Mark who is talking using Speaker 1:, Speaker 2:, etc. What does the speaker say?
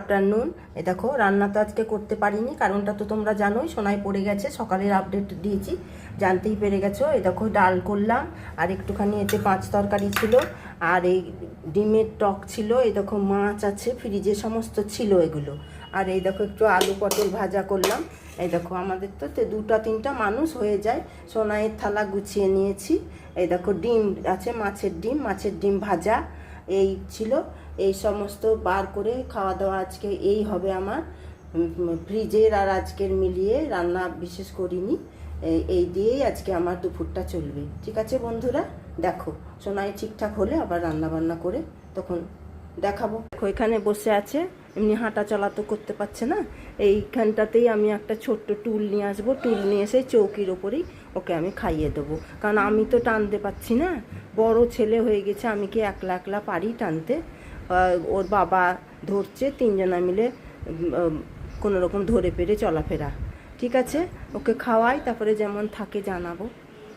Speaker 1: Afternoon. এ দেখো রান্না তো আজকে করতে পারিনি, কারণটা তো তোমরা জানোই, সোনাই পড়ে গেছে। সকালের আপডেট দিয়েছি, জানতেই পেরে গেছো। এই দেখো ডাল করলাম, আর একটুখানি এতে পাঁচ তরকারি ছিল, আর এই ডিমের টক ছিল। এই দেখো মাছ আছে ফ্রিজে, সমস্ত ছিল এগুলো। আর এই দেখো একটু আলু পটল ভাজা করলাম। এই দেখো আমাদের তো দুটা তিনটা মানুষ হয়ে যায়। সোনাইয়ের থালা গুছিয়ে নিয়েছি। এই দেখো ডিম আছে, মাছের ডিম ভাজা এই ছিল। এই সমস্ত বার করে খাওয়া দাওয়া আজকে এই হবে আমার। ফ্রিজের আর আজকের মিলিয়ে রান্না বিশেষ করিনি। এই দিয়েই আজকে আমার দুপুরটা চলবে। ঠিক আছে বন্ধুরা, দেখো সোনাই ঠিকঠাক হলে আবার রান্না বান্না করে তখন দেখাবো। এখানে বসে আছে, এমনি হাঁটা চলা তো করতে পারছে না। এইখানটাতেই আমি একটা ছোট্ট টুল নিয়ে আসবো, টুল নিয়ে এসে চৌকির ওপরেই ওকে আমি খাইয়ে দেবো। কারণ আমি তো টানতে পারছি না, বড় ছেলে হয়ে গেছে, আমি কি একলা একলা পারি টানতে? ওর বাবা ধরছে, তিনজনা মিলে কোনো রকম ধরে পেরে চলাফেরা। ঠিক আছে, ওকে খাওয়াই, তারপরে যেমন থাকে জানাবো।